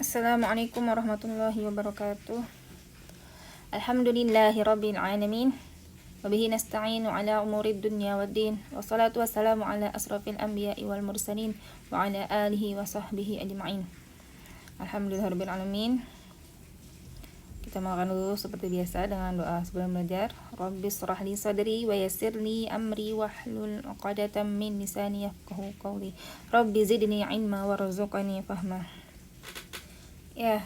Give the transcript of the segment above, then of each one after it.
Assalamualaikum warahmatullahi wabarakatuh. Alhamdulillahi rabbil alamin. Wabihi nasta'inu ala umurid dunya waddin. Wassalatu wassalamu ala asrafil anbiya'i wal mursalin. Wa ala alihi wa sahbihi ajma'in. Alhamdulillahi rabbil alamin. Kita makan dulu seperti biasa dengan doa sebelum belajar. Rabbis shrah li sadri wa yassir li amri wahlul 'uqdatam min lisani yafqahu qawli. Rabbi zidni ilma warzuqni fahma. Ya,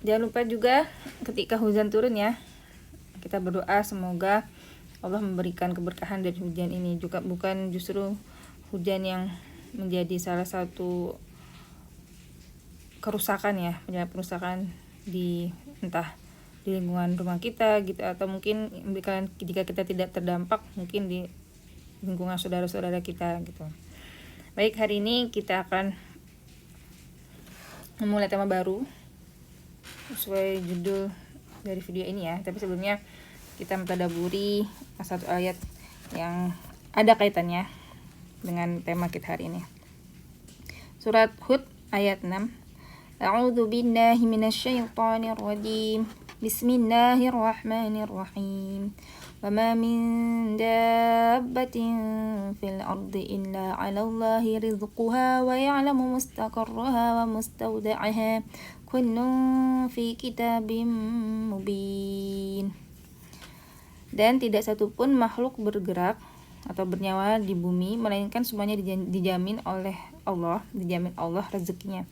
jangan lupa juga ketika hujan turun ya, kita berdoa semoga Allah memberikan keberkahan dari hujan ini. Juga bukan justru hujan yang menjadi salah satu kerusakan ya, perusakan di entah di lingkungan rumah kita gitu, atau mungkin jika kita tidak terdampak mungkin di lingkungan saudara-saudara kita gitu. Baik, hari ini kita akan memulai tema baru sesuai judul dari video ini ya. Tapi sebelumnya kita mentadaburi satu ayat yang ada kaitannya dengan tema kita hari ini. Surat Hud ayat 6. A'udzu billahi minasyaitonir rajim. Bismillahirrahmanirrahim. وما من دابة في الأرض إلا على الله رزقها ويعلم مستقرها ومستودعها كل في كتاب مبين. Dan tidak satupun makhluk bergerak atau bernyawa di bumi melainkan semuanya dijamin oleh Allah, dijamin Allah rezekinya.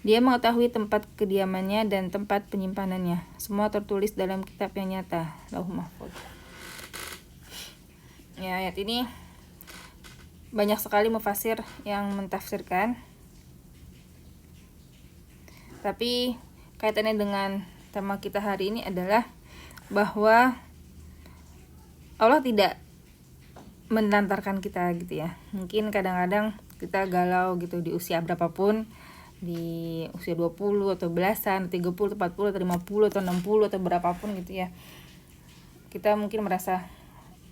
Dia mengetahui tempat kediamannya dan tempat penyimpanannya. Semua tertulis dalam kitab yang nyata, Lauhul Mahfuz. Ya, ayat ini banyak sekali mufasir yang mentafsirkan. Tapi kaitannya dengan tema kita hari ini adalah bahwa Allah tidak menelantarkan kita gitu ya. Mungkin kadang-kadang kita galau gitu di usia berapapun, di usia 20 atau belasan, 30, 40, atau 50, atau 60 atau berapapun gitu ya. Kita mungkin merasa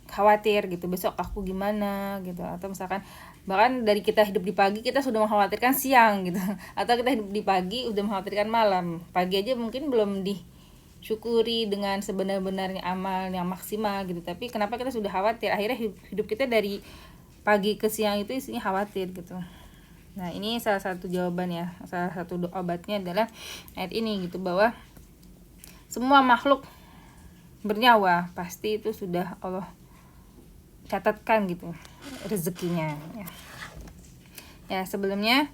khawatir gitu, besok aku gimana gitu, atau misalkan bahkan dari kita hidup di pagi kita sudah mengkhawatirkan siang gitu, atau kita hidup di pagi udah mengkhawatirkan malam. Pagi aja mungkin belum disyukuri dengan sebenar-benarnya amal yang maksimal gitu, tapi kenapa kita sudah khawatir? Akhirnya hidup kita dari pagi ke siang itu isinya khawatir gitu. Nah, ini salah satu jawaban ya, salah satu obatnya adalah ayat ini gitu, bahwa semua makhluk bernyawa pasti itu sudah Allah catatkan gitu rezekinya ya. Ya, sebelumnya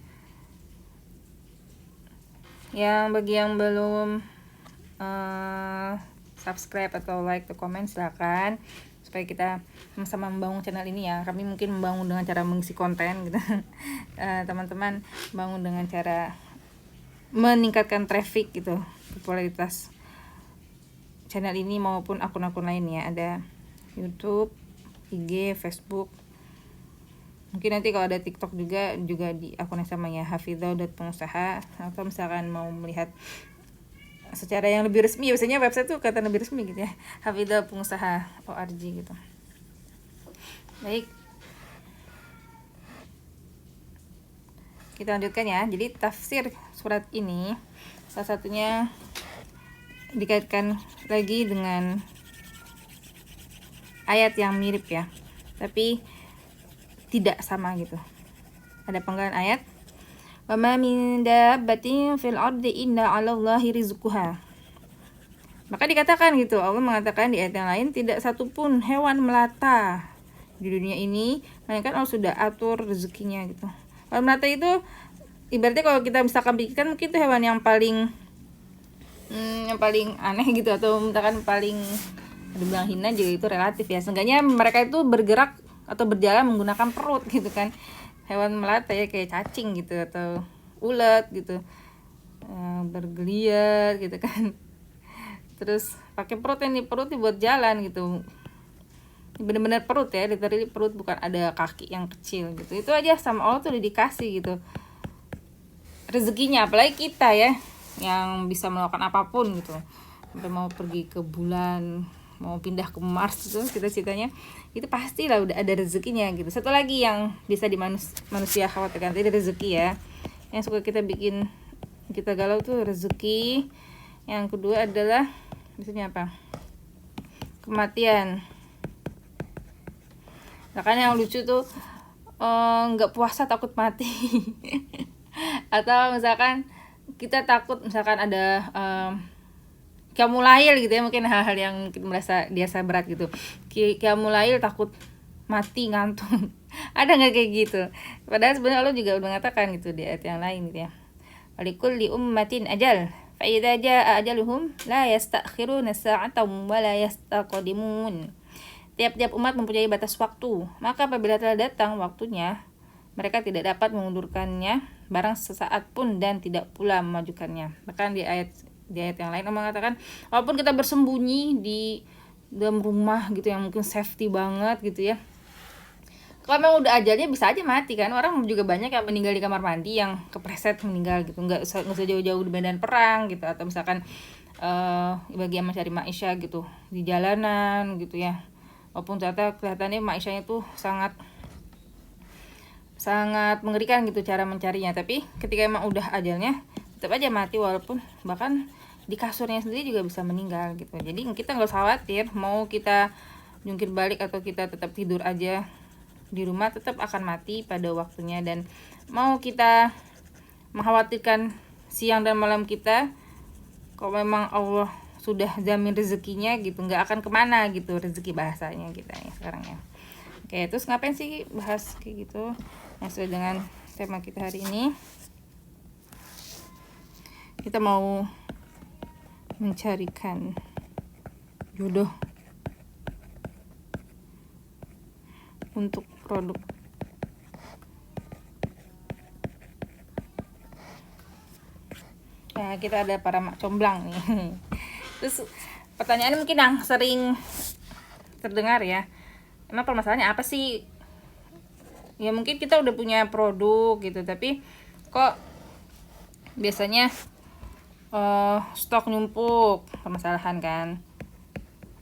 bagi yang belum subscribe atau like atau komen, silakan, supaya kita sama-sama membangun channel ini ya. Kami mungkin membangun dengan cara mengisi konten gitu. Teman-teman bangun dengan cara meningkatkan traffic gitu, popularitas channel ini maupun akun-akun lainnya. Ada YouTube, IG, Facebook. Mungkin nanti kalau ada TikTok juga di akun yang sama ya, hafidhah.pengusaha. Atau misalkan mau melihat secara yang lebih resmi, biasanya website tuh kata lebih resmi gitu ya, hafidhahpengusaha.org gitu. Baik, kita lanjutkan ya. Jadi tafsir surat ini salah satunya dikaitkan lagi dengan ayat yang mirip ya, tapi tidak sama gitu. Ada penggalan ayat, wa ma min dabbatin fil ardi illa 'alallahi rizquha. Maka dikatakan gitu, Allah mengatakan di ayat yang lain, tidak satupun hewan melata di dunia ini melainkan Allah sudah atur rezekinya gitu. Hewan melata itu ibaratnya kalau kita misalkan pikirkan, mungkin itu hewan yang paling aneh gitu, atau misalkan paling dibilang hina juga itu relatif ya. Seenggaknya mereka itu bergerak atau berjalan menggunakan perut gitu kan. Hewan melata ya kayak cacing gitu atau ulet gitu, bergeliat gitu kan. Terus pakai perut buat jalan gitu. Benar-benar perut ya, literally perut, bukan ada kaki yang kecil gitu. Itu aja sama Allah tuh udah dikasih gitu rezekinya. Apalagi kita ya yang bisa melakukan apapun gitu, sampai mau pergi ke bulan, mau pindah ke Mars itu cita-citanya, itu pastilah udah ada rezekinya gitu. Satu lagi yang bisa di manusia khawatirkan tadi rezeki ya, yang suka kita bikin kita galau tuh rezeki. Yang kedua adalah maksudnya apa? Kematian. Nah kan yang lucu tuh nggak puasa takut mati. Atau misalkan kita takut misalkan ada qiyamul lail gitu ya, mungkin hal-hal yang merasa dirasa berat gitu. Qiyamul lail takut mati ngantuk. Ada nggak kayak gitu? Padahal sebenarnya Allah juga udah mengatakan gitu di ayat yang lain gitu ya. Walikulli ummatin ajal fa idza jaa ajaluhum la yastakhiruna sa'atan wa la yastaqdimun. Tiap-tiap umat mempunyai batas waktu, maka apabila telah datang waktunya, mereka tidak dapat mengundurkannya barang sesaat pun dan tidak pula memajukannya. Bahkan di ayat yang lain Allah mengatakan, walaupun kita bersembunyi di dalam rumah gitu yang mungkin safety banget gitu ya, kalau memang udah ajalnya bisa aja mati kan. Orang juga banyak yang meninggal di kamar mandi, yang kepreset meninggal gitu, nggak usah jauh-jauh di medan perang gitu, atau misalkan bagi yang mencari maisha gitu di jalanan gitu ya, walaupun ternyata kelihatannya maishanya tuh sangat mengerikan gitu cara mencarinya, tapi ketika emang udah ajalnya tetap aja mati, walaupun bahkan di kasurnya sendiri juga bisa meninggal gitu. Jadi kita nggak usah khawatir mau kita jungkir balik atau kita tetap tidur aja di rumah, tetap akan mati pada waktunya. Dan mau kita mengkhawatirkan siang dan malam kita, kalau memang Allah sudah jamin rezekinya gitu, nggak akan kemana gitu rezeki bahasanya kita ya sekarang ya. Oke, terus ngapain sih bahas kayak gitu? Nah, sesuai dengan tema kita hari ini, kita mau mencarikan jodoh untuk produk. Nah, kita ada para mak comblang nih. Terus pertanyaan mungkin yang sering terdengar ya, emang permasalahannya apa sih? Ya mungkin kita udah punya produk gitu, tapi kok biasanya stok numpuk, permasalahan kan?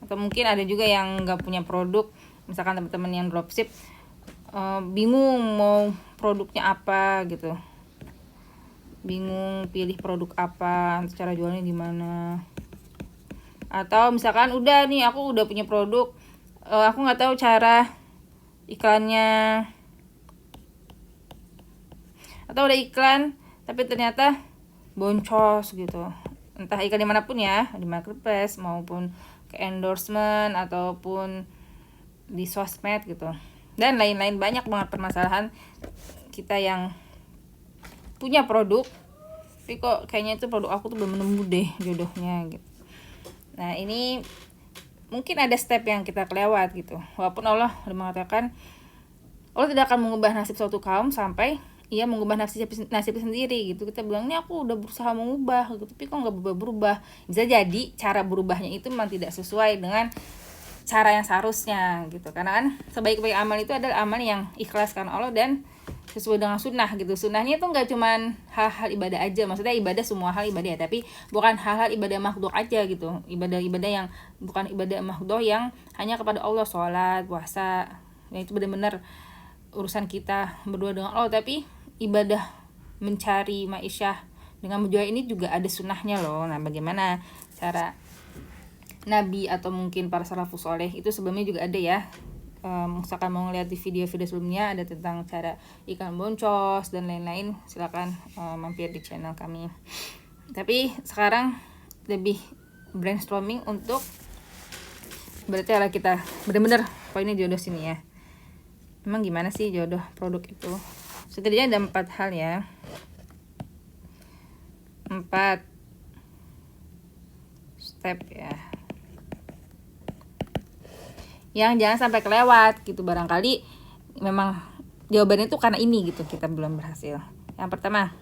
Atau mungkin ada juga yang nggak punya produk, misalkan teman-teman yang dropship bingung mau produknya apa gitu, bingung pilih produk apa, cara jualnya gimana. Atau misalkan udah nih aku udah punya produk, aku nggak tahu cara iklannya, atau udah iklan tapi ternyata boncos gitu, entah iklan dimanapun ya, di marketplace maupun ke endorsement ataupun di sosmed gitu, dan lain-lain. Banyak banget permasalahan kita yang punya produk tapi kok kayaknya itu produk aku tuh belum nemu deh jodohnya gitu. Nah ini mungkin ada step yang kita kelewat gitu, walaupun Allah udah mengatakan Allah tidak akan mengubah nasib suatu kaum sampai ia mengubah nasib sendiri gitu. Kita bilang, ini aku udah berusaha mengubah gitu, tapi kok nggak berubah. Bisa jadi cara berubahnya itu memang tidak sesuai dengan cara yang seharusnya gitu. Karena kan sebaik-baik amal itu adalah amal yang ikhlas karena Allah dan sesuai dengan sunnah gitu. Sunnahnya itu nggak cuman hal-hal ibadah aja, maksudnya ibadah semua hal ibadah ya, tapi bukan hal-hal ibadah makhdhah aja gitu. Ibadah-ibadah yang bukan ibadah makhdhah yang hanya kepada Allah, sholat, puasa, yang itu benar-benar urusan kita berdua dengan Allah. Tapi ibadah mencari ma'isyah dengan berjual ini juga ada sunnahnya loh. Nah bagaimana cara Nabi atau mungkin para salafus soleh itu sebelumnya juga ada ya. Misalkan mau ngeliat di video-video sebelumnya ada tentang cara iklan boncos dan lain-lain, silakan mampir di channel kami. Tapi sekarang lebih brainstorming untuk berarti ala kita benar-benar poinnya jodoh sini ya. Emang gimana sih jodoh produk itu? Setidaknya ada 4 hal ya. 4 step ya, yang jangan sampai kelewat gitu. Barangkali memang jawabannya itu karena ini gitu kita belum berhasil. Yang pertama,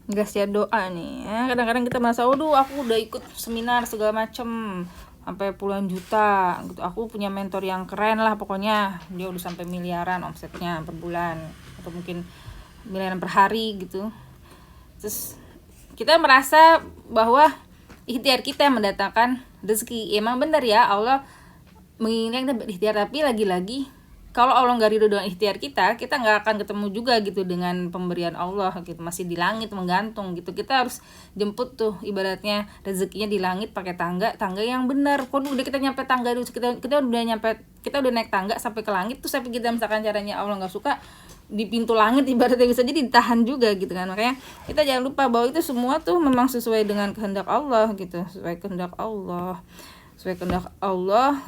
gasnya doa nih ya. Kadang-kadang kita merasa, aduh aku udah ikut seminar segala macem sampai puluhan juta gitu, aku punya mentor yang keren lah pokoknya, dia udah sampai miliaran omsetnya per bulan atau mungkin miliaran per hari gitu. Terus kita merasa bahwa ikhtiar kita yang mendatangkan rezeki. Emang benar ya, Allah menginginkan kita berikhtiar, tapi lagi-lagi kalau Allah nggak ridho dengan ikhtiar kita nggak akan ketemu juga gitu dengan pemberian Allah gitu, masih di langit menggantung gitu. Kita harus jemput tuh ibaratnya rezekinya di langit pakai tangga yang benar. Kalau udah kita nyampe tangga dulu, kita udah naik tangga sampai ke langit, tuh sampai kita misalkan caranya Allah nggak suka di pintu langit ibaratnya bisa jadi ditahan juga gitu kan. Makanya kita jangan lupa bahwa itu semua tuh memang sesuai dengan kehendak Allah gitu, sesuai kehendak Allah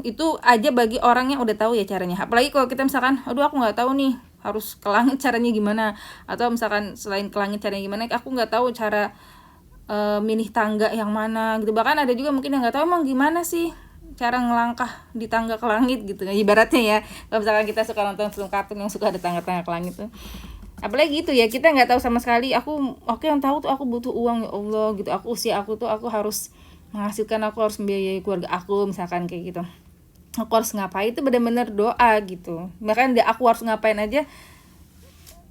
itu aja bagi orang yang udah tahu ya caranya. Apalagi kalau kita misalkan aduh aku nggak tahu nih harus ke langit caranya gimana, atau misalkan selain ke langit caranya gimana, aku nggak tahu cara milih tangga yang mana gitu. Bahkan ada juga mungkin yang nggak tahu emang gimana sih cara ngelangkah di tangga ke langit gitu ibaratnya ya. Kalau misalkan kita suka nonton film kartun yang suka ada tangga-tangga ke langit tuh, apalagi gitu ya, kita nggak tahu sama sekali. Oke, yang tahu tuh aku butuh uang ya Allah gitu, aku harus menghasilkan, aku harus membiayai keluarga aku misalkan kayak gitu, aku harus ngapain, itu benar-benar doa gitu. Bahkan aku harus ngapain aja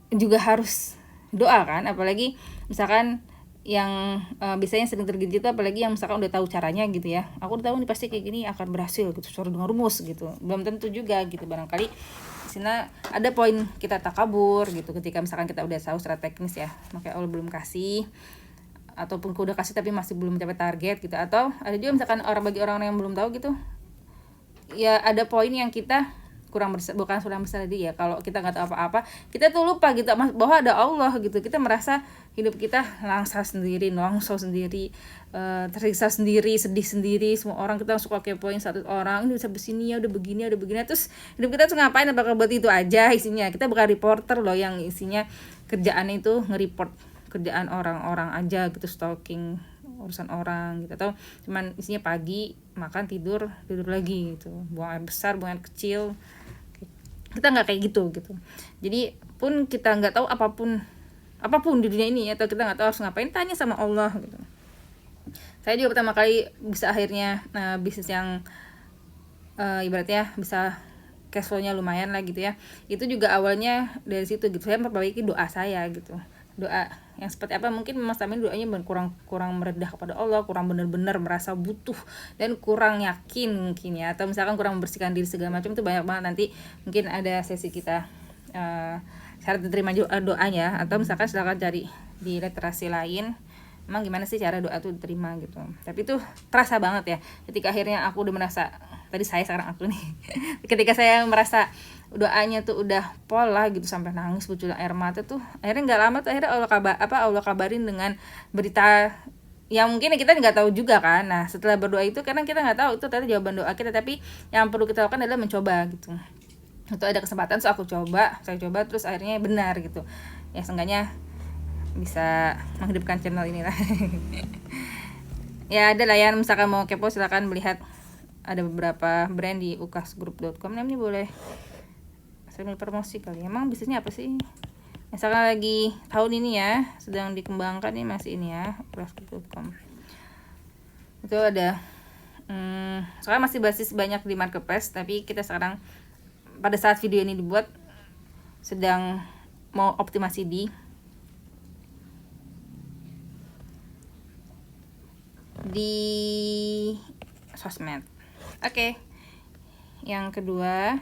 juga harus doa kan. Apalagi misalkan yang biasanya sering terjadi itu, apalagi yang misalkan udah tahu caranya gitu ya, aku udah tahu nih pasti kayak gini akan berhasil gitu sesuai dengan rumus gitu, belum tentu juga gitu. Barangkali sini ada poin kita takabur gitu ketika misalkan kita udah tahu secara teknis ya, makanya Allah belum kasih, ataupun udah kasih tapi masih belum mencapai target gitu. Atau ada juga misalkan bagi orang-orang yang belum tahu gitu ya, ada poin yang kita kurang besar tadi ya, kalau kita nggak tahu apa-apa kita tuh lupa gitu bahwa ada Allah gitu. Kita merasa hidup kita nongso sendiri, tersiksa sendiri, sedih sendiri. Semua orang kita suka kepoin satu orang ini bisa begini ya, udah begini, terus hidup kita tuh ngapain, apakah buat itu aja isinya? Kita bukan reporter loh yang isinya kerjaan itu nge-report kerjaan orang-orang aja gitu, stalking urusan orang gitu, atau cuman isinya pagi makan tidur lagi gitu, buang air besar buang air kecil. Kita nggak kayak gitu. Jadi pun kita nggak tahu apapun di dunia ini, atau kita nggak tahu harus ngapain, tanya sama Allah gitu. Saya juga pertama kali bisa akhirnya bisnis yang ibaratnya bisa cash flow-nya lumayan lah gitu ya, itu juga awalnya dari situ gitu. Saya memperbaiki doa saya gitu, doa yang seperti apa, mungkin Mas Tamin doanya kurang meredah kepada Allah, kurang benar-benar merasa butuh dan kurang yakin mungkin ya, atau misalkan kurang membersihkan diri segala macam. Itu banyak banget, nanti mungkin ada sesi kita cara diterima doanya, atau misalkan silakan cari di literasi lain emang gimana sih cara doa tuh diterima gitu. Tapi itu terasa banget ya ketika akhirnya aku udah merasa, sekarang aku nih ketika saya merasa doanya tuh udah pola gitu sampai nangis bercucuran air mata tuh, akhirnya nggak lama tuh akhirnya Allah kabarin dengan berita yang mungkin kita nggak tahu juga kan. Nah setelah berdoa itu, karena kita nggak tahu itu ternyata jawaban doa kita, tapi yang perlu kita lakukan adalah mencoba gitu. Itu ada kesempatan, saya coba terus akhirnya benar gitu ya, seenggaknya bisa menghidupkan channel ini lah. Ya ada lah ya, misalkan mau kepo silakan melihat, ada beberapa brand di ukasgroup.com, namanya boleh sambil promosi kali. Emang bisnisnya apa sih? Misalkan lagi tahun ini ya sedang dikembangkan nih masih ini ya, ukasgroup.com. Itu ada soalnya masih basis banyak di marketplace, tapi kita sekarang pada saat video ini dibuat sedang mau optimasi di sosmed. Oke. Yang kedua,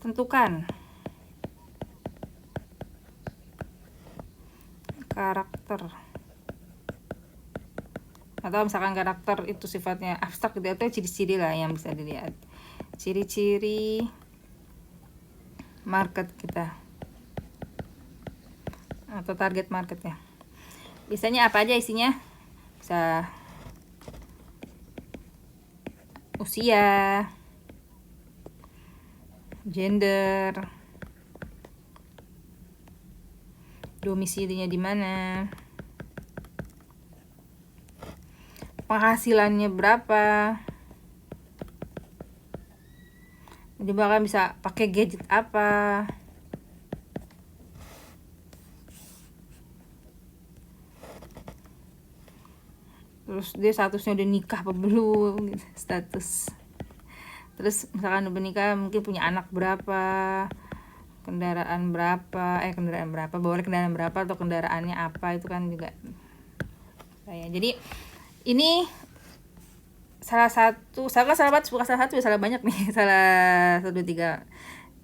tentukan karakter, atau misalkan karakter itu sifatnya abstrak gitu, atau ciri-ciri lah yang bisa dilihat, ciri-ciri market kita atau target market ya. Biasanya apa aja isinya? Bisa usia, gender, domisilinya di mana, penghasilannya berapa, jadi bahkan bisa pakai gadget apa, terus dia statusnya udah nikah apa belum gitu, status. Terus misalkan udah nikah mungkin punya anak berapa, kendaraan berapa, bawa kendaraan berapa, atau kendaraannya apa, itu kan juga saya. Jadi ini salah satu, salah banyak nih, salah 1, 2, 3,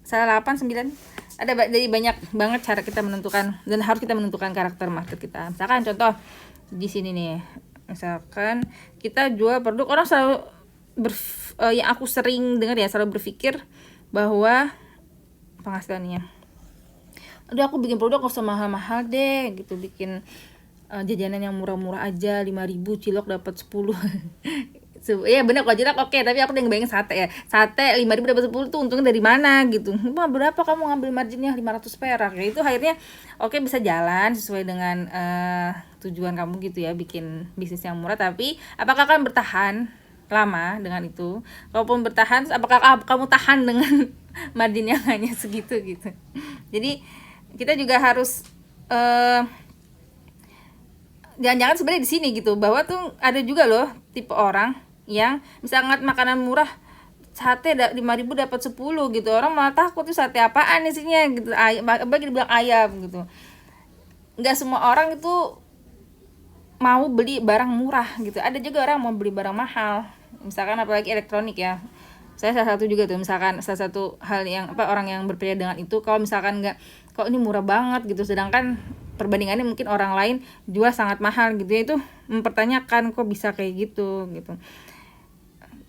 salah 8, 9. Jadi banyak banget cara kita menentukan, dan harus kita menentukan karakter market kita. Misalkan contoh di sini nih, misalkan kita jual produk, orang selalu yang aku sering dengar ya, selalu berpikir bahwa penghasilannya, aduh aku bikin produk gak usah mahal-mahal deh gitu, bikin jajanan yang murah-murah aja, 5.000 cilok dapat 10. Ya bener, kalau cilok oke, tapi aku udah ngebayangin sate ya, sate 5.000 dapat 10 tuh untungnya dari mana gitu. Wah, berapa kamu ngambil marginnya? 500 perak ya. Itu akhirnya oke, bisa jalan sesuai dengan tujuan kamu gitu ya, bikin bisnis yang murah. Tapi apakah akan bertahan lama dengan itu? Kalaupun bertahan, apakah kamu tahan dengan margin yang hanya segitu gitu? Jadi kita juga harus jangan-jangan sebenarnya di sini gitu, bahwa tuh ada juga loh tipe orang yang misalnya makanan murah, sate 5.000 dapat 10 gitu, orang malah takut tuh sate apaan isinya gitu, bagi dibilang ayam gitu. Nggak semua orang itu mau beli barang murah gitu, ada juga orang mau beli barang mahal, misalkan apalagi elektronik ya. Saya salah satu juga tuh, misalkan salah satu hal yang orang yang berbeda dengan itu, kalau misalkan nggak, kok ini murah banget gitu, sedangkan perbandingannya mungkin orang lain jual sangat mahal gitu ya, itu mempertanyakan kok bisa kayak gitu.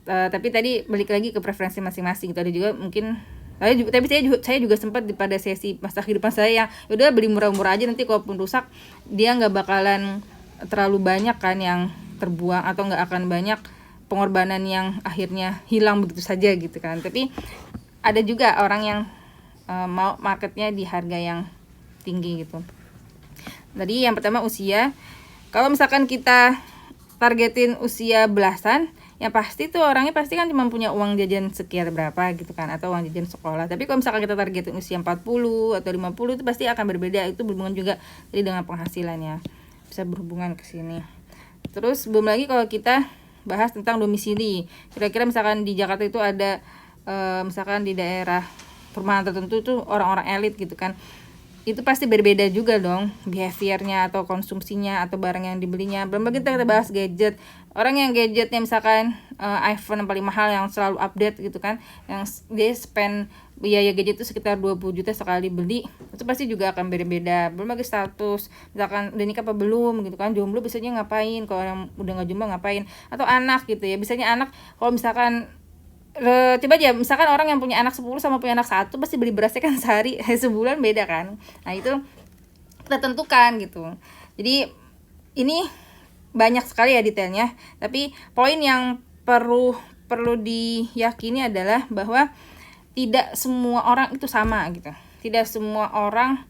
Tapi tadi balik lagi ke preferensi masing-masing gitu. Ada juga mungkin, tapi saya juga sempat pada sesi masa kehidupan saya yang udah beli murah-murah aja, nanti kalaupun rusak dia nggak bakalan terlalu banyak kan yang terbuang, atau nggak akan banyak pengorbanan yang akhirnya hilang begitu saja gitu kan. Tapi ada juga orang yang mau marketnya di harga yang tinggi gitu. Tadi yang pertama usia, kalau misalkan kita targetin usia belasan, yang pasti tuh orangnya pasti kan cuma punya uang jajan sekian berapa gitu kan, atau uang jajan sekolah. Tapi kalau misalkan kita targetin usia 40 atau 50, itu pasti akan berbeda. Itu berhubungan juga tadi dengan penghasilannya, bisa berhubungan ke sini. Terus belum lagi kalau kita bahas tentang domisili, kira-kira misalkan di Jakarta itu ada misalkan di daerah perumahan tertentu tuh orang-orang elit gitu kan, itu pasti berbeda juga dong behaviornya atau konsumsinya atau barang yang dibelinya. Belum lagi kita bahas gadget, orang yang gadgetnya misalkan iPhone yang paling mahal yang selalu update gitu kan, yang dia spend biaya gadget itu sekitar 20 juta sekali beli, itu pasti juga akan berbeda. Belum lagi status, misalkan udah nikah apa belum gitu kan, jomblo biasanya ngapain, kalau yang udah nggak jomblo ngapain, atau anak gitu ya, biasanya anak kalau misalkan coba aja misalkan orang yang punya anak 10 sama punya anak 1 pasti beli berasnya kan sehari sebulan beda kan. Nah itu kita tentukan gitu. Jadi ini banyak sekali ya detailnya, tapi poin yang perlu diyakini adalah bahwa tidak semua orang itu sama gitu. Tidak semua orang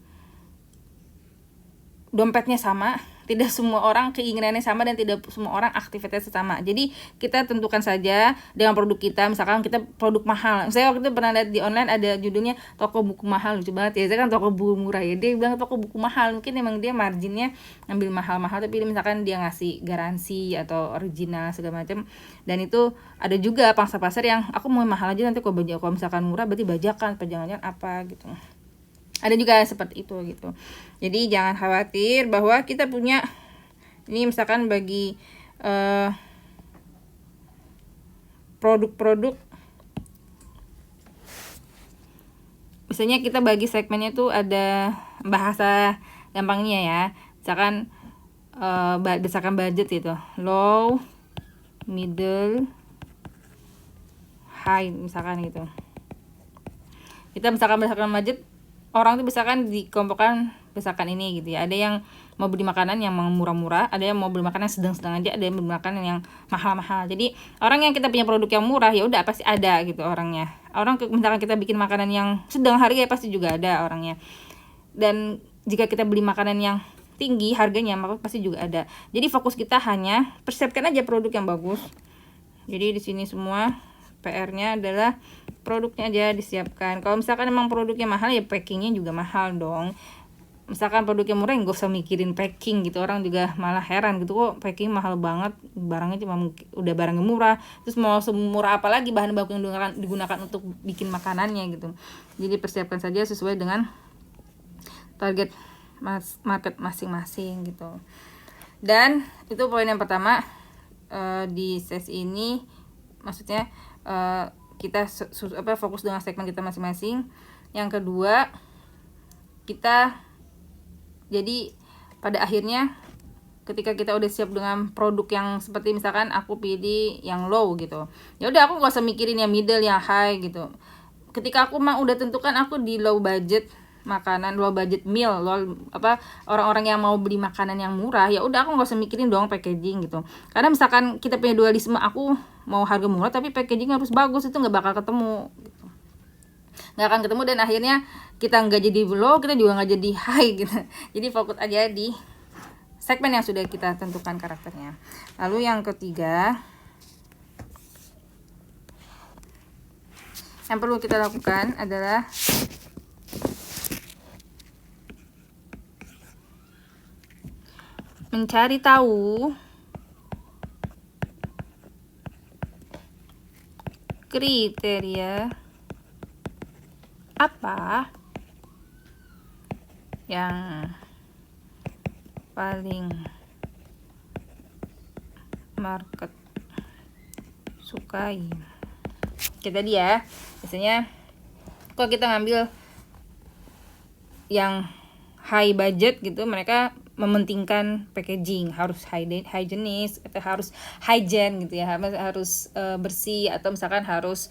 dompetnya sama, tidak semua orang keinginannya sama, dan tidak semua orang aktivitasnya sama. Jadi kita tentukan saja dengan produk kita. Misalkan kita produk mahal, saya waktu itu pernah lihat di online ada judulnya toko buku mahal, lucu banget ya. Saya kan toko buku murah ya, dia bilang toko buku mahal, mungkin emang dia marginnya ngambil mahal-mahal, tapi misalkan dia ngasih garansi atau original segala macam. Dan itu ada juga pangsa pasar yang aku mau mahal aja, nanti kalau misalkan murah berarti bajakan, jangan-jangan apa gitu. Ada juga seperti itu gitu. Jadi jangan khawatir bahwa kita punya ini, misalkan bagi produk-produk, misalnya kita bagi segmennya tuh ada bahasa gampangnya ya, misalkan berdasarkan budget itu, low, middle, high misalkan gitu. Kita misalkan berdasarkan budget, orang tuh misalkan dikelompokkan berdasarkan ini gitu ya. Ada yang mau beli makanan yang murah-murah, ada yang mau beli makanan sedang-sedang aja, ada yang beli makanan yang mahal-mahal. Jadi orang yang kita punya produk yang murah ya udah pasti ada gitu orangnya. Orang misalkan kita bikin makanan yang sedang harga ya pasti juga ada orangnya. Dan jika kita beli makanan yang tinggi harganya maka pasti juga ada. Jadi fokus kita hanya persiapkan aja produk yang bagus. Jadi di sini semua PR-nya adalah produknya aja disiapkan. Kalau misalkan emang produknya mahal ya packingnya juga mahal dong. Misalkan produknya murah nggak usah mikirin packing gitu, orang juga malah heran gitu, kok packing mahal banget, barangnya cuma udah barangnya murah, terus mau semurah apa lagi bahan baku yang digunakan untuk bikin makanannya gitu. Jadi persiapkan saja sesuai dengan target market masing-masing gitu. Dan itu poin yang pertama, di sesi ini, maksudnya kita fokus dengan segmen kita masing-masing. Yang kedua, kita jadi pada akhirnya ketika kita udah siap dengan produk yang seperti misalkan aku pilih yang low gitu, ya udah aku gak usah mikirin yang middle, yang high gitu. Ketika aku udah tentukan aku di low budget makanan, low budget meal, orang-orang yang mau beli makanan yang murah, ya udah aku nggak usah mikirin dong packaging gitu. Karena misalkan kita punya dualisme, aku mau harga murah tapi packaging harus bagus, itu nggak bakal ketemu gitu. Nggak akan ketemu, dan akhirnya kita nggak jadi low, kita juga nggak jadi high gitu. Jadi fokus aja di segmen yang sudah kita tentukan karakternya. Lalu yang ketiga, yang perlu kita lakukan adalah mencari tahu kriteria apa yang paling market sukai. Kita tadi ya, biasanya kalau kita ngambil yang high budget gitu, mereka mementingkan packaging, harus hygienis atau harus hygiene gitu ya, harus bersih, atau misalkan harus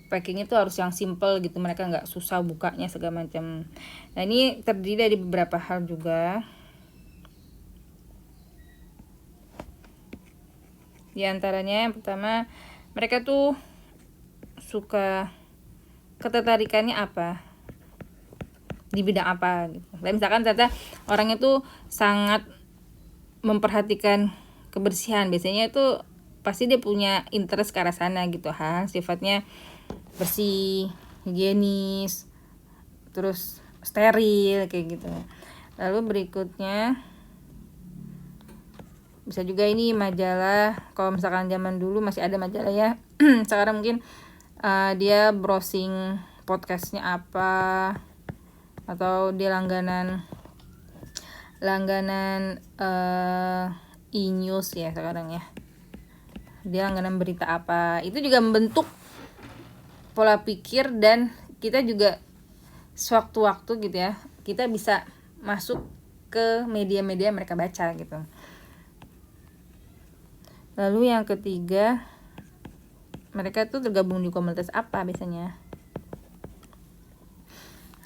packing itu harus yang simple gitu, mereka nggak susah bukanya segala macam. Nah ini terdiri dari beberapa hal juga. Di antaranya yang pertama, mereka tuh suka, ketertarikannya apa, di bidang apa gitu. Dan misalkan ternyata orangnya tuh sangat memperhatikan kebersihan, biasanya itu pasti dia punya interest ke arah sana gitu, sifatnya bersih, higienis, terus steril kayak gitu. Lalu berikutnya bisa juga ini majalah, kalau misalkan zaman dulu masih ada majalah ya. Sekarang mungkin dia browsing podcastnya apa, atau dia langganan e-news ya sekarang ya, dia langganan berita apa. Itu juga membentuk pola pikir, dan kita juga sewaktu-waktu gitu ya, kita bisa masuk ke media-media mereka baca gitu. Lalu yang ketiga, mereka tuh tergabung di komunitas apa biasanya.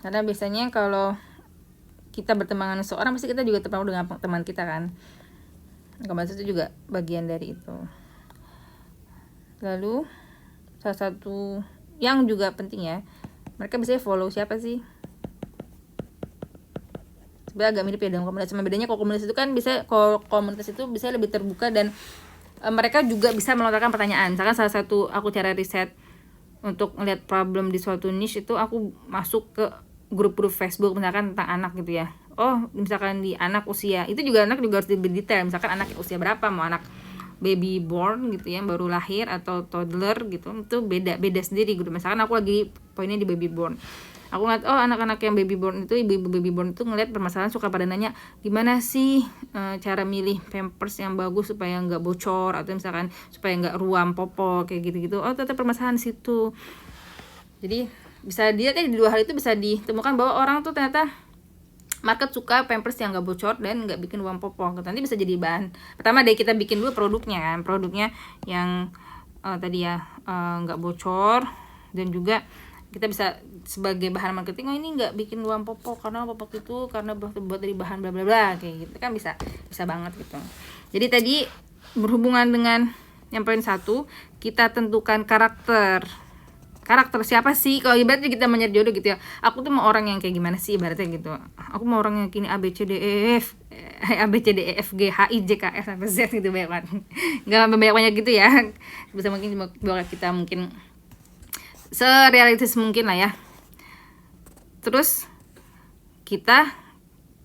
Karena biasanya kalau kita berteman dengan seorang, pasti kita juga terpengaruh dengan teman kita kan. Komunitas itu juga bagian dari itu. Lalu salah satu yang juga penting ya, mereka bisa follow siapa sih. Sebenarnya agak mirip ya dengan komunitas, sama bedanya kalau komunitas itu kan bisa, kalau komunitas itu bisa lebih terbuka, dan mereka juga bisa melontarkan pertanyaan. Misalkan salah satu aku cara riset untuk ngeliat problem di suatu niche itu, aku masuk ke grup-grup Facebook misalkan tentang anak gitu ya. Oh misalkan di anak usia, itu juga anak juga harus lebih detail, misalkan anak usia berapa, mau anak baby born gitu ya, baru lahir, atau toddler gitu, itu beda sendiri gitu. Misalkan aku lagi poinnya di baby born, aku ngeliat anak-anak yang baby born itu, ibu-ibu baby born itu ngeliat permasalahan, suka pada nanya gimana sih cara milih pampers yang bagus supaya nggak bocor, atau misalkan supaya nggak ruam popo kayak gitu-gitu. Ternyata permasalahan di situ. Jadi bisa dilihat di dua hal itu bisa ditemukan bahwa orang tuh ternyata market suka pampers yang nggak bocor dan nggak bikin ruam popo. Nanti bisa jadi bahan. Pertama deh kita bikin dulu produknya kan, produknya yang tadi ya nggak bocor, dan juga kita bisa sebagai bahan marketing, ini nggak bikin ruam popo karena popok itu karena buat dari bahan bla bla bla kayak gitu kan, bisa banget gitu. Jadi tadi berhubungan dengan yang poin 1, kita tentukan karakter siapa sih. Kalau ibaratnya kita mencari jodoh gitu ya, aku tuh mau orang yang kayak gimana sih ibaratnya gitu. Aku mau orang yang gini, A B C D E F G H I J K L sampai Z gitu, banyak banget. Enggak banyak gitu ya. Bisa mungkin kita mungkin serealistis mungkin lah ya. Terus kita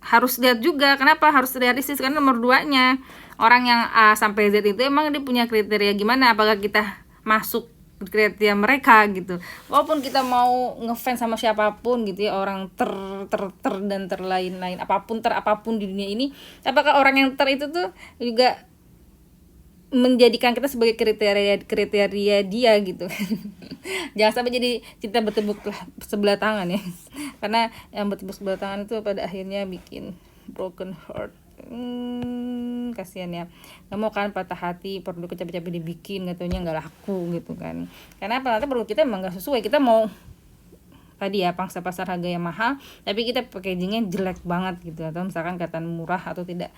harus lihat juga, kenapa harus realistis, karena nomor 2-nya orang yang A sampai Z itu emang dia punya kriteria gimana, apakah kita masuk kriteria mereka gitu. Walaupun kita mau ngefans sama siapapun gitu ya, orang ter dan terlain-lain, apapun di dunia ini, apakah orang yang itu tuh juga menjadikan kita sebagai kriteria dia gitu. Jangan sampai jadi cinta bertepuk sebelah tangan ya. Karena yang bertepuk sebelah tangan itu pada akhirnya bikin broken heart. Kasihan ya. Nggak mau kan patah hati, produk capek-capek dibikin, katanya nggak laku gitu kan. Karena apa? Nanti produk kita emang nggak sesuai. Kita mau tadi ya pangsa pasar harga yang mahal, tapi kita packagingnya jelek banget gitu, atau misalkan kelihatan murah atau tidak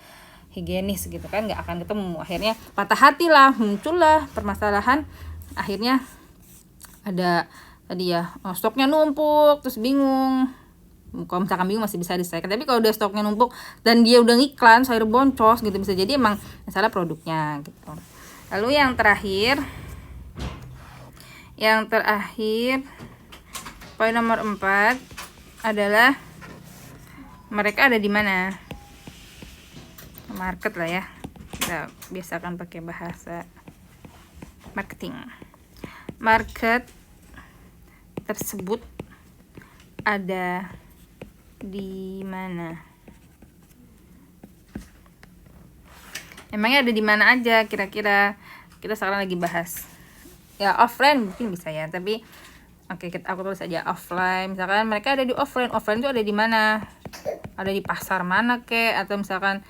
higienis gitu kan, nggak akan ketemu. Akhirnya patah hati lah, muncullah permasalahan. Akhirnya ada tadi ya stoknya numpuk, terus bingung. Kalau misalkan bingung masih bisa diselesaikan, tapi kalau udah stoknya numpuk dan dia udah ngiklan sayur boncos gitu, bisa jadi emang masalah produknya gitu. Lalu yang terakhir poin nomor 4 adalah mereka ada di mana. Market lah ya, kita biasakan pakai bahasa marketing. Market tersebut ada di mana? Emangnya ada di mana aja kira-kira? Kita sekarang lagi bahas ya offline mungkin bisa ya, tapi oke, aku tulis aja offline. Misalkan mereka ada di offline itu ada di mana? Ada di pasar mana kek? Atau misalkan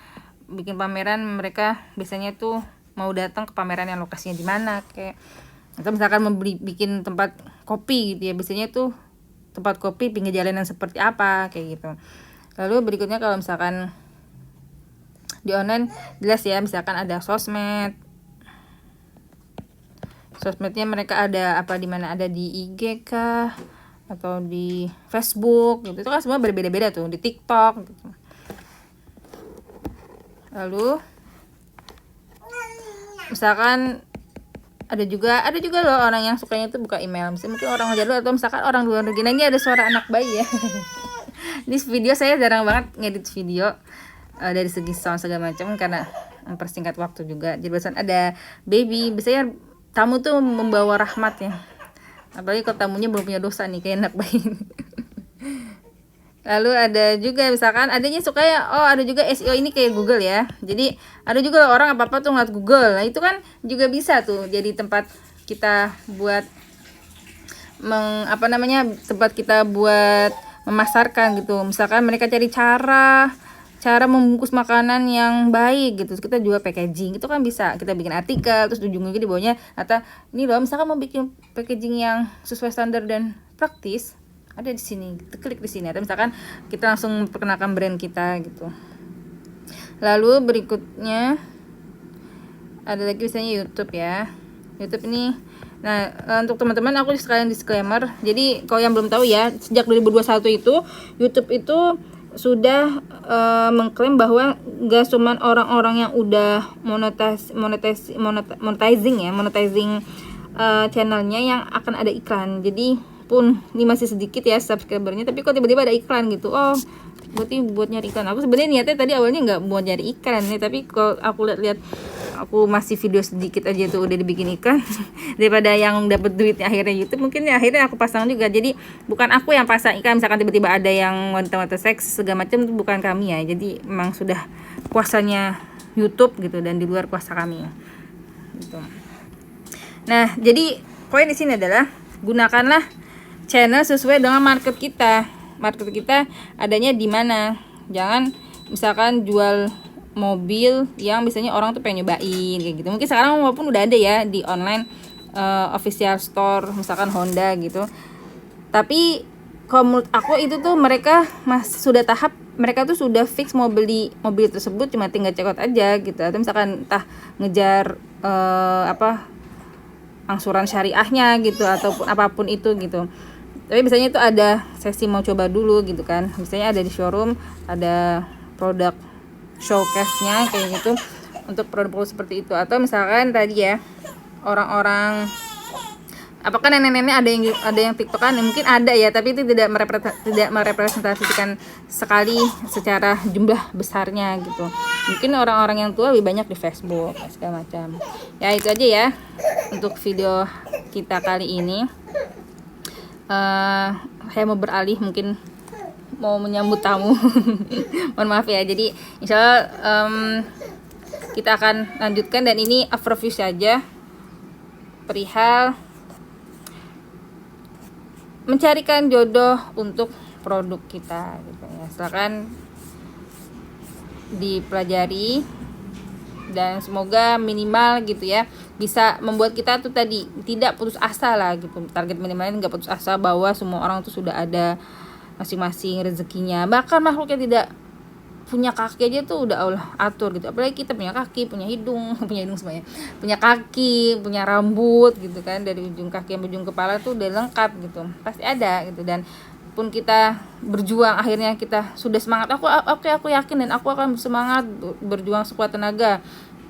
bikin pameran, mereka biasanya tuh mau datang ke pameran yang lokasinya di mana kek? Atau misalkan bikin tempat kopi gitu ya, biasanya tuh tempat kopi pinggir jalan yang seperti apa kayak gitu. Lalu berikutnya kalau misalkan di online jelas ya, misalkan ada sosmednya mereka ada apa, di mana, ada di IG kah atau di Facebook gitu. Itu kan semua berbeda-beda tuh, di TikTok gitu. Lalu misalkan ada juga loh orang yang sukanya tuh buka email, misalnya mungkin orang jadul atau misalkan orang luar negeri. Nah, ini ada suara anak bayi ya. Di video saya jarang banget ngedit video dari segi sound segala macam karena mempersingkat waktu juga. Jadi biasanya ada baby, biasanya tamu tuh membawa rahmat ya, apalagi kalau tamunya belum punya dosa nih kayak anak bayi. Lalu ada juga misalkan adanya suka ya, ada juga SEO ini kayak Google ya. Jadi ada juga orang apa-apa tuh ngeliat Google. Nah, itu kan juga bisa tuh jadi tempat kita buat tempat kita buat memasarkan gitu. Misalkan mereka cari cara membungkus makanan yang baik gitu, kita jual packaging, itu kan bisa kita bikin artikel, terus ujungnya di bawahnya atau ini loh, misalkan mau bikin packaging yang sesuai standar dan praktis, ada di sini, kita klik di sini. Atau misalkan kita langsung perkenalkan brand kita gitu. Lalu berikutnya ada lagi misalnya YouTube ya. YouTube ini, nah untuk teman-teman aku sekalian disclaimer. Jadi kalau yang belum tahu ya, sejak 2021 itu YouTube itu sudah mengklaim bahwa gak cuman orang-orang yang udah monetizing channelnya yang akan ada iklan. Jadi pun ini masih sedikit ya subscribernya, tapi kok tiba-tiba ada iklan gitu, berarti buat nyari iklan. Aku sebenarnya niatnya tadi awalnya nggak buat nyari iklan nih, tapi kalau aku lihat aku masih video sedikit aja tuh udah dibikin iklan. Daripada yang dapat duitnya akhirnya YouTube, mungkin ya akhirnya aku pasang juga. Jadi bukan aku yang pasang iklan, misalkan tiba-tiba ada yang wanita-wanita seks segala macam, itu bukan kami ya. Jadi memang sudah kuasanya YouTube gitu, dan di luar kuasa kami gitu. Nah, jadi poin di sini adalah gunakanlah channel sesuai dengan market kita. Market kita adanya di mana. Jangan misalkan jual mobil yang biasanya orang tuh pengen nyobain kayak gitu. Mungkin sekarang walaupun udah ada ya di online official store, misalkan Honda gitu. Tapi kalau menurut aku itu tuh mereka sudah tahap mereka tuh sudah fix mau beli mobil tersebut, cuma tinggal check out aja gitu. Atau misalkan entah ngejar angsuran syariahnya gitu, ataupun apapun itu gitu. Tapi biasanya itu ada sesi mau coba dulu gitu kan. Biasanya ada di showroom, ada produk showcase-nya kayak gitu untuk produk-produk seperti itu. Atau misalkan tadi ya, orang-orang apakah nenek-nenek ada yang TikTokan, mungkin ada ya, tapi itu tidak merepresentasikan sekali secara jumlah besarnya gitu. Mungkin orang-orang yang tua lebih banyak di Facebook segala macam. Ya itu aja ya untuk video kita kali ini. Saya mau beralih, mungkin mau menyambut tamu. Mohon maaf ya. Jadi insyaallah kita akan lanjutkan, dan ini overview saja perihal mencarikan jodoh untuk produk kita gitu ya. Silakan dipelajari dan semoga minimal gitu ya bisa membuat kita tuh tadi tidak putus asa lah gitu. Target minimalnya nggak putus asa bahwa semua orang tuh sudah ada masing-masing rezekinya. Bahkan makhluk yang tidak punya kaki aja tuh udah Allah atur gitu. Apalagi kita punya kaki, punya hidung semuanya, punya kaki, punya rambut gitu kan, dari ujung kaki sampai ujung kepala tuh udah lengkap gitu, pasti ada gitu. Dan pun kita berjuang, akhirnya kita sudah semangat, aku yakin dan aku akan semangat berjuang sekuat tenaga,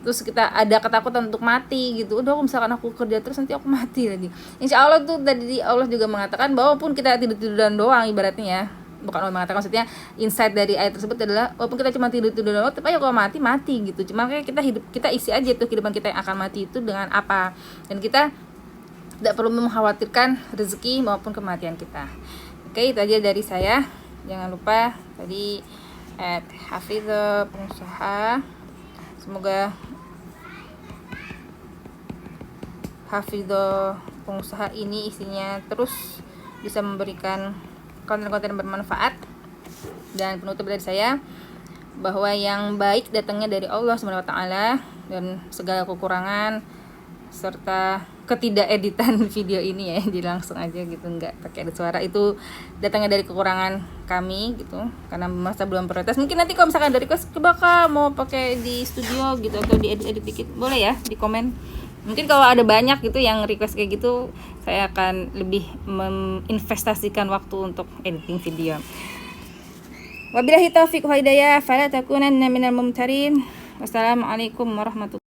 terus kita ada ketakutan untuk mati gitu. Udah, misalkan aku kerja terus nanti aku mati lagi. Insya Allah tuh tadi Allah juga mengatakan bahwa pun kita tidur-tiduran doang ibaratnya ya, bukan Allah mengatakan, maksudnya insight dari ayat tersebut adalah walaupun kita cuma tidur-tidur doang, tapi ya kalau mati gitu. Cuma kayak kita isi aja tuh kehidupan kita yang akan mati itu dengan apa, dan kita tidak perlu mengkhawatirkan rezeki maupun kematian kita. Oke, itu aja dari saya. Jangan lupa tadi Hafizah pengusaha, semoga Hafizah pengusaha ini isinya terus bisa memberikan konten-konten bermanfaat. Dan penutup dari saya bahwa yang baik datangnya dari Allah Subhanahu wa taala, dan segala kekurangan serta ketidakeditan video ini ya, jadi langsung aja gitu, nggak pakai ada suara, itu datangnya dari kekurangan kami gitu, karena masa belum prioritas. Mungkin nanti kalau misalkan dari request bakal mau pakai di studio gitu atau di edit dikit, boleh ya di komen. Mungkin kalau ada banyak gitu yang request kayak gitu, saya akan lebih menginvestasikan waktu untuk editing video. Wabillahi taufiq wa hidayah, fala takunanna minal mumtarin. Wassalamualaikum warahmatullahi wabarakatuh.